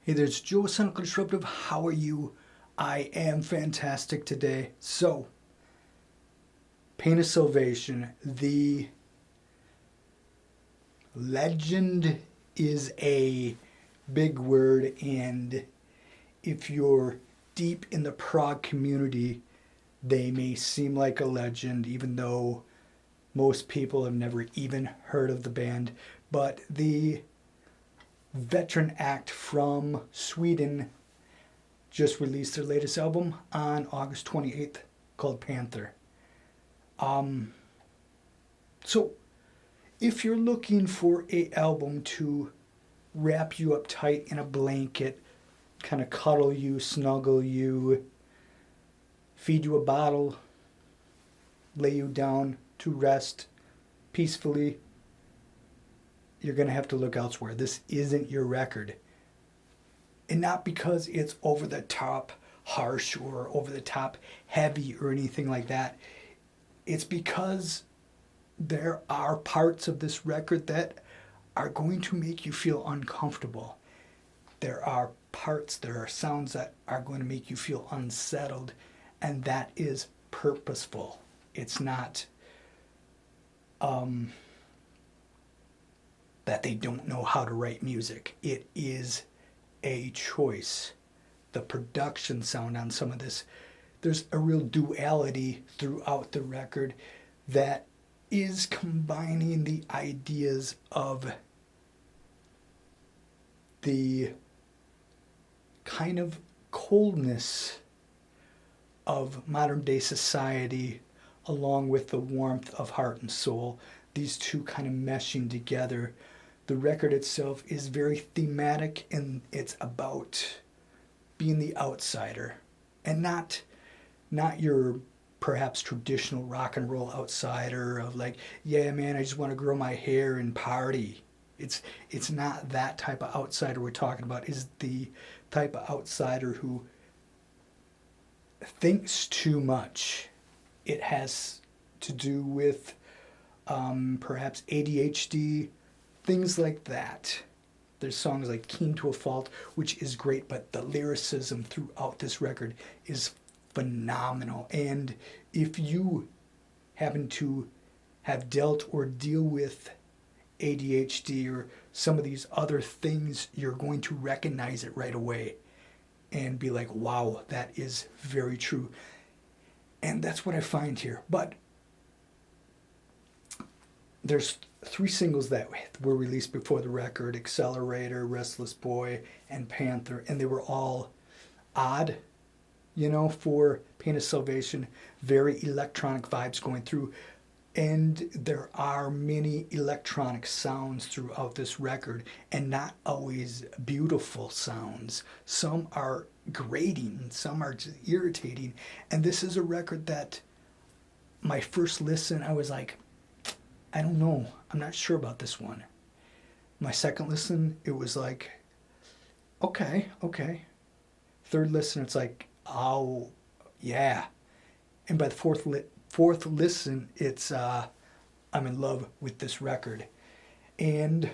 Hey there, it's Joe, Sonical Disruptive. How are you? I am fantastic today. So, Pain of Salvation, the legend is a big word, and if you're deep in the prog community, they may seem like a legend, even though most people have never even heard of the band. But the veteran act from Sweden just released their latest album on August 28th called Panther. So if you're looking for a album to wrap you up tight in a blanket, kind of cuddle you, snuggle you, feed you a bottle, lay you down to rest peacefully, you're going to have to look elsewhere. This isn't your record. And not because it's over the top harsh or over the top heavy or anything like that. It's because there are parts of this record that are going to make you feel uncomfortable. There are sounds that are going to make you feel unsettled, and that is purposeful. It's not that they don't know how to write music. It is a choice. The production sound on some of this, there's a real duality throughout the record that is combining the ideas of the kind of coldness of modern day society along with the warmth of heart and soul, these two kind of meshing together. The record itself is very thematic, and it's about being the outsider, and not your perhaps traditional rock and roll outsider of like, yeah man, I just want to grow my hair and party. It's not that type of outsider we're talking about. Is the type of outsider who thinks too much. It has to do with perhaps ADHD, things like that. There's songs like Keen to a Fault, which is great, but the lyricism throughout this record is phenomenal. And if you happen to have dealt or deal with ADHD or some of these other things, you're going to recognize it right away and be like, wow, that is very true. And that's what I find here. But there's 3 singles that were released before the record: Accelerator, Restless Boy, and Panther. And they were all odd, for Pain of Salvation. Very electronic vibes going through. And there are many electronic sounds throughout this record, and not always beautiful sounds. Some are grating, some are just irritating. And this is a record that my first listen, I was like, I don't know, I'm not sure about this one. My second listen, it was like, okay. Third listen, it's like, oh, yeah. And by the fourth listen, it's I'm in love with this record. And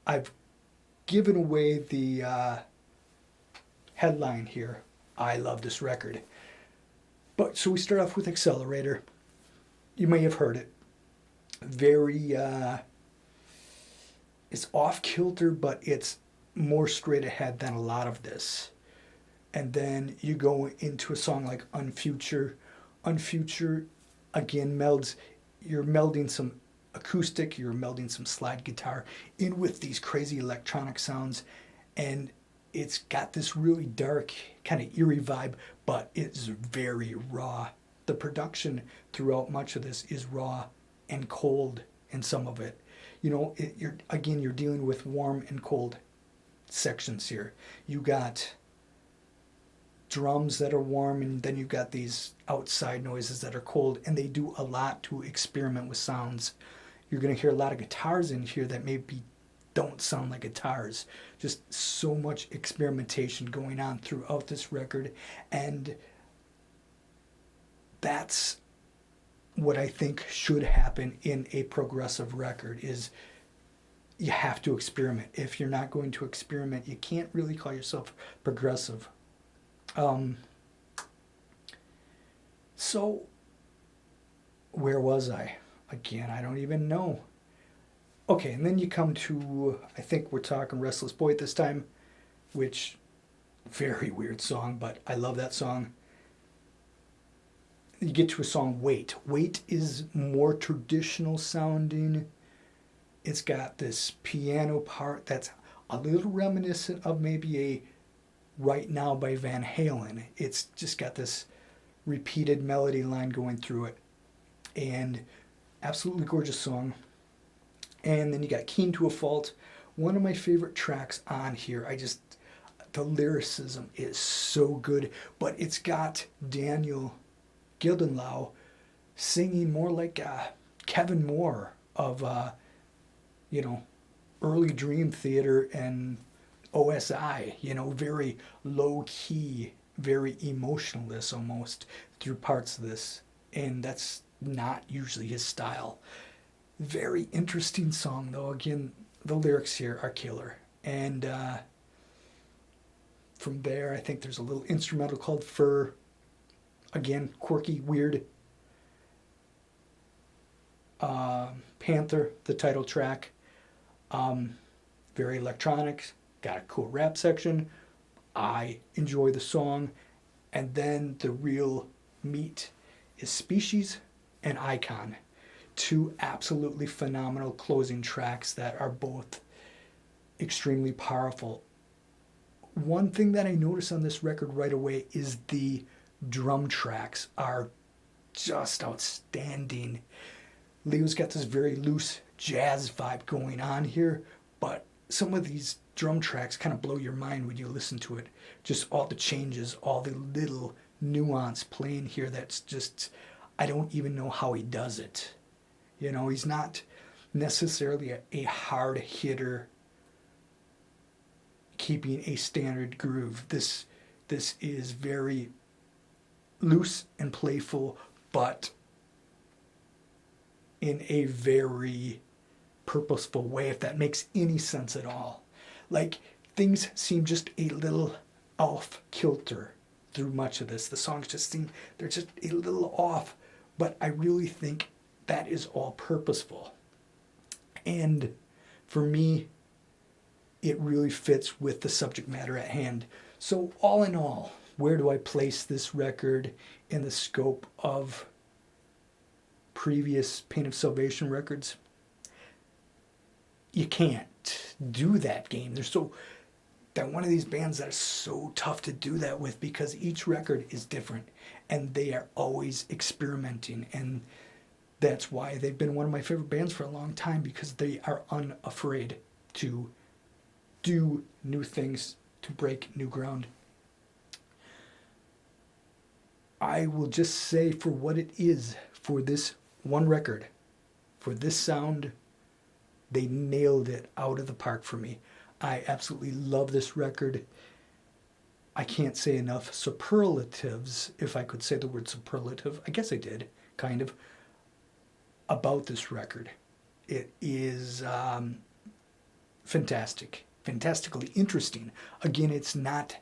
I've given away the headline here, I love this record. But so we start off with Accelerator. You may have heard it. Very it's off kilter, but it's more straight ahead than a lot of this. And then you go into a song like Unfuture. Unfuture again you're melding some acoustic, you're melding some slide guitar in with these crazy electronic sounds, and it's got this really dark, kind of eerie vibe, but it's very raw. The production throughout much of this is raw and cold in some of it. You're dealing with warm and cold sections here. You got drums that are warm, and then you've got these outside noises that are cold, and they do a lot to experiment with sounds. You're going to hear a lot of guitars in here that maybe don't sound like guitars. Just so much experimentation going on throughout this record, and that's what I think should happen in a progressive record. Is you have to experiment. If you're not going to experiment, you can't really call yourself progressive. Um, so, where was I? Again, I don't even know. Okay, and then you come to, I think we're talking Restless Boy at this time, which, very weird song, but I love that song. You get to a song, Wait. Wait is more traditional sounding. It's got this piano part that's a little reminiscent of maybe a Right Now by Van Halen. It's just got this repeated melody line going through it. And absolutely gorgeous song. And then you got Keen to a Fault, one of my favorite tracks on here. The lyricism is so good, but it's got Daniel Gildenlau singing more like Kevin Moore of, you know, early Dream Theater and OSI, very low key, very emotionless almost through parts of this. And that's not usually his style. Very interesting song though. Again, the lyrics here are killer. And from there, I think there's a little instrumental called Fur. Again, quirky, weird. Panther, the title track. Very electronic. Got a cool rap section. I enjoy the song. And then the real meat is Species and Icon. Two absolutely phenomenal closing tracks that are both extremely powerful. One thing that I notice on this record right away is the drum tracks are just outstanding. Leo's got this very loose jazz vibe going on here, but some of these drum tracks kind of blow your mind when you listen to it. Just all the changes, all the little nuance playing here that's just, I don't even know how he does it. He's not necessarily a hard hitter keeping a standard groove. This is very loose and playful, but in a very purposeful way, if that makes any sense at all. Like, things seem just a little off kilter through much of this. The songs just seem, they're just a little off, but I really think that is all purposeful. And for me, it really fits with the subject matter at hand. So all in all, where do I place this record in the scope of previous Pain of Salvation records? You can't do that game. They're one of these bands that is so tough to do that with because each record is different and they are always experimenting, and that's why they've been one of my favorite bands for a long time, because they are unafraid to do new things, to break new ground. I will just say, for what it is, for this one record, for this sound, they nailed it out of the park for me. I absolutely love this record. I can't say enough superlatives, if I could say the word superlative. I guess I did, kind of, about this record. It is fantastic, fantastically interesting. Again, it's not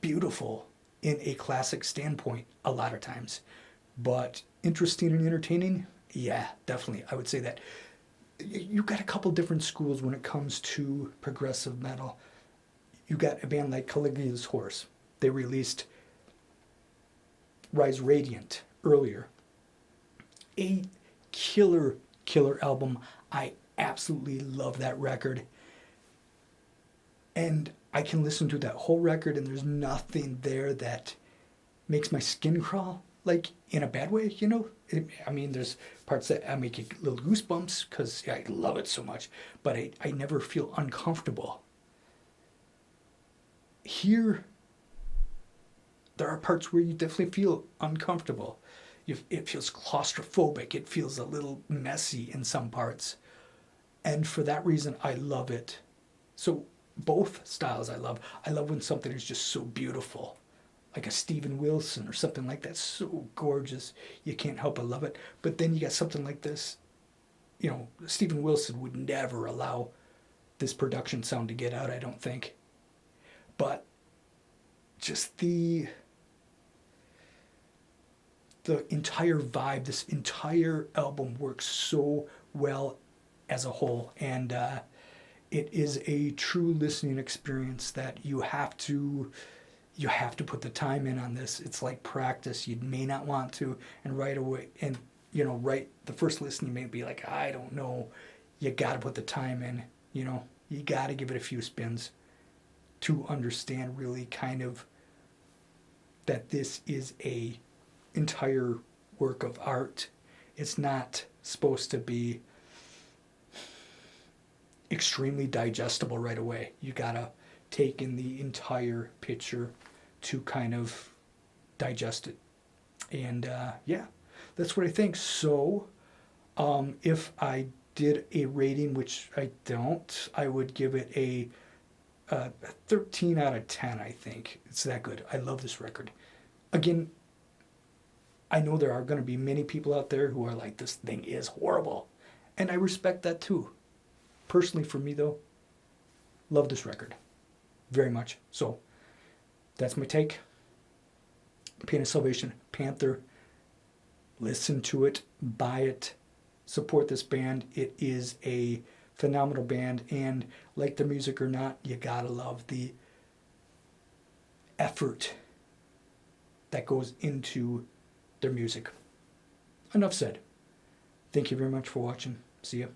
beautiful in a classic standpoint a lot of times, but interesting and entertaining, yeah, definitely. I would say that. You've got a couple different schools when it comes to progressive metal. You got a band like Caligula's Horse. They released Rise Radiant earlier. A killer album. I absolutely love that record. And I can listen to that whole record and there's nothing there that makes my skin crawl, like in a bad way, there's parts that I make a little goosebumps because I love it so much, but I never feel uncomfortable. Here, there are parts where you definitely feel uncomfortable. It feels claustrophobic. It feels a little messy in some parts. And for that reason, I love it. So both styles I love. I love when something is just so beautiful, like a Steven Wilson or something like that. So gorgeous. You can't help but love it. But then you got something like this. Steven Wilson would never allow this production sound to get out, I don't think. But just the entire vibe, this entire album works so well as a whole, and it is a true listening experience that you have to put the time in on this. It's like practice. You may not want to, and right away, and right the first listen you may be like, I don't know. You got to put the time in. You got to give it a few spins to understand really kind of that this is a entire work of art. It's not supposed to be extremely digestible right away. You gotta take in the entire picture to kind of digest it. And yeah, that's what I think. So if I did a rating, which I don't, I would give it a 13 out of 10, I think. It's that good. I love this record. Again, I know there are going to be many people out there who are like, this thing is horrible. And I respect that too. Personally, for me though, love this record very much. So that's my take. Pain of Salvation, Panther. Listen to it, buy it, support this band. It is a phenomenal band, and like the music or not, you gotta love the effort that goes into their music. Enough said. Thank you very much for watching. See ya.